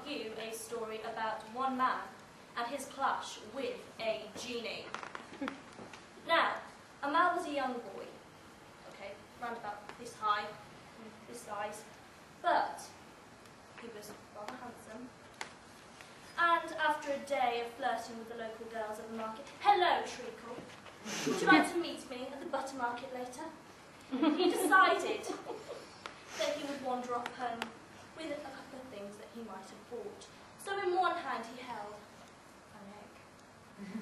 you a story about one man and his clash with a genie. Now, Amal was a young boy, okay, round about this high, this size, but he was rather handsome. And after a day of flirting with the local girls at the market, hello, Treacle, would you like to meet me at the butter market later? He decided that he would wander off home with a couple of things that he might have bought. So in one hand he held an egg,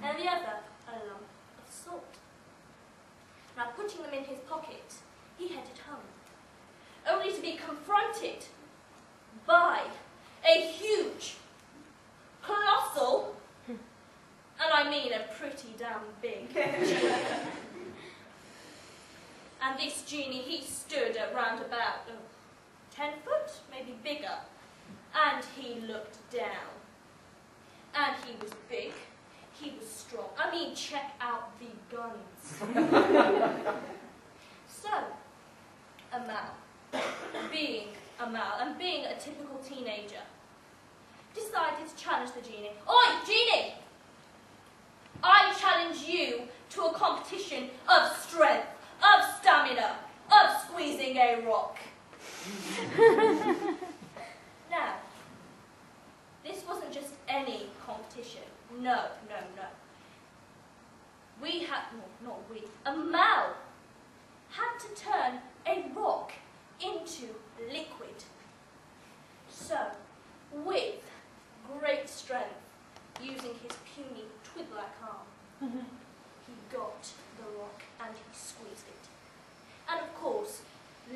and the other a lump of salt. Now putting them in his pocket, he headed home, only to be confronted by a huge, colossal, and I mean a pretty damn big genie. And this genie, he stood at round about 10 foot, maybe bigger, and he looked down. And he was big, he was strong. I mean, check out the guns. So, Amal, being Amal and being a typical teenager, decided to challenge the genie. Oi, genie! I challenge you to a competition of strength, of stamina, of squeezing a rock. Now, this wasn't just any competition. No. Amal had to turn a rock into liquid. So, with great strength, using his puny twig-like arm, he got the rock and he squeezed it. And of course,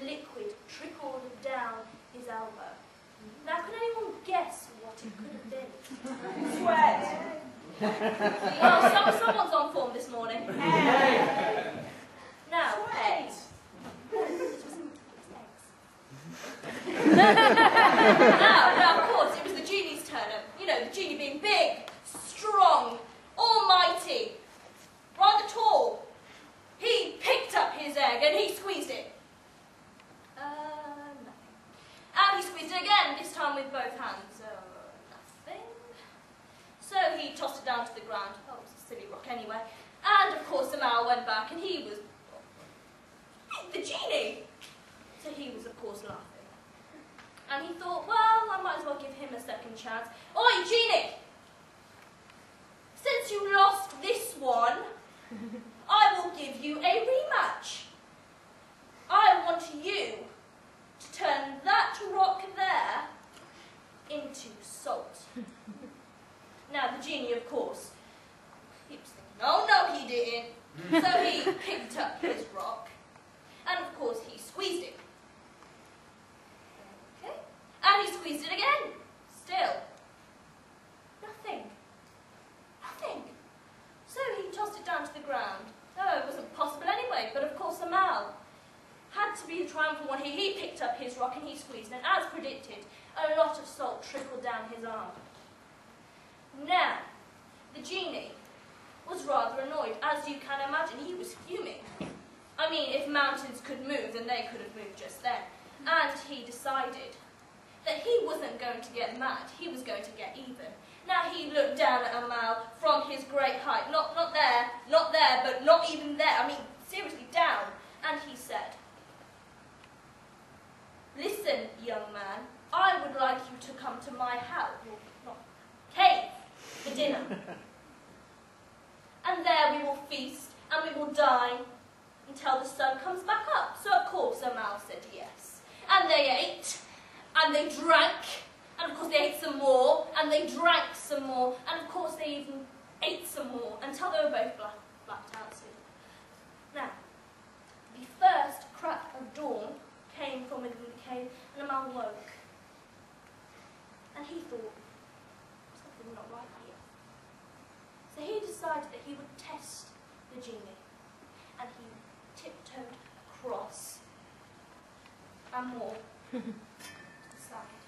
liquid trickled down his elbow. Now, can anyone guess what it could have been? Sweat. Well, someone's on form this morning. Now, Sweat. now, of course, it was the genie's turn. You know, the genie being big, strong, almighty, rather tall. He picked up his egg and he squeezed it. Nothing. And he squeezed it again, this time with both hands. Nothing. So he tossed it down to the ground. Oh, it was a silly rock anyway. And of course, Amal went back and he was the genie. So he was, of course, laughing. And he thought, well, I might as well give him a second chance. Oi, genie! Since you lost this one, I will give you a rematch. I want you to turn that rock there into salt. Now, the genie, of course, he was thinking, oh, no, he didn't. So he picked up his rock, and of course, he squeezed it. Okay? And he squeezed it again. Still. Nothing. Nothing. So he tossed it down to the ground. Oh, it wasn't possible anyway, but of course Amal had to be the triumphant one here. He picked up his rock and he squeezed, and as predicted, a lot of salt trickled down his arm. Now, the genie was rather annoyed. As you can imagine, he was fuming. I mean, if mountains could move, then they could have moved just then. And he decided that he wasn't going to get mad, he was going to get even. Now he looked down at Amal from his great height, not there, but not even there, I mean, seriously down, and he said, listen, young man, I would like you to come to my house, or not, cave, for dinner. And there we will feast, and we will dine, until the sun comes back up. So of course Amal said yes. And they ate, and they drank, and of course they ate some more, and they drank some more, and of course they even ate some more, until they were both blacked out asleep. Now, the first crack of dawn came from within the cave, and Amal woke. And he thought, something not right here. So he decided that he would test the genie, and he tiptoed across and more to the side.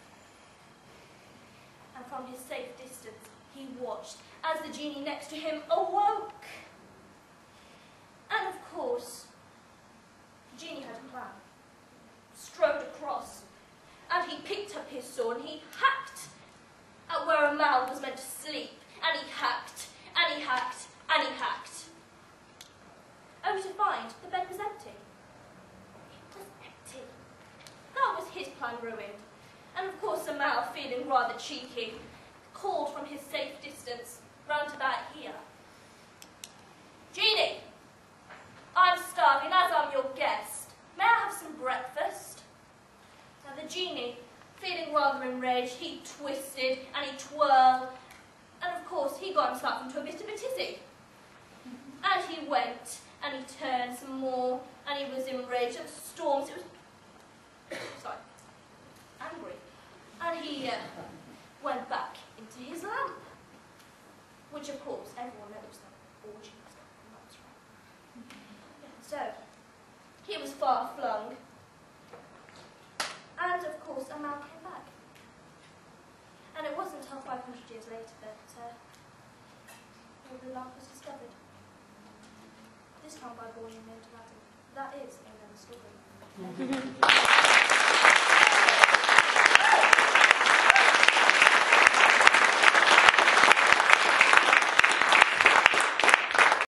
And from his safe distance, he watched as the genie next to him awoke. And of course, the genie had a plan. Strode across, and he picked up his sword and he hacked find the bed was empty. It was empty. That was his plan ruined. And of course Amal, feeling rather cheeky, called from his safe distance round about here. Jeanie, I'm starving, as I'm your guest. May I have some breakfast? Now the genie, feeling rather enraged, he twisted and he twirled, and of course he got himself into a bit of a tizzy. And he went, and he turned some more, and he was enraged, and storms, it was, sorry, angry. And he went back into his lamp, which of course everyone knows that orgy was going on. So, he was far flung, and of course Amal came back. And it wasn't until 500 years later that the lamp was discovered. This time by a boy named Aladdin. That is another story.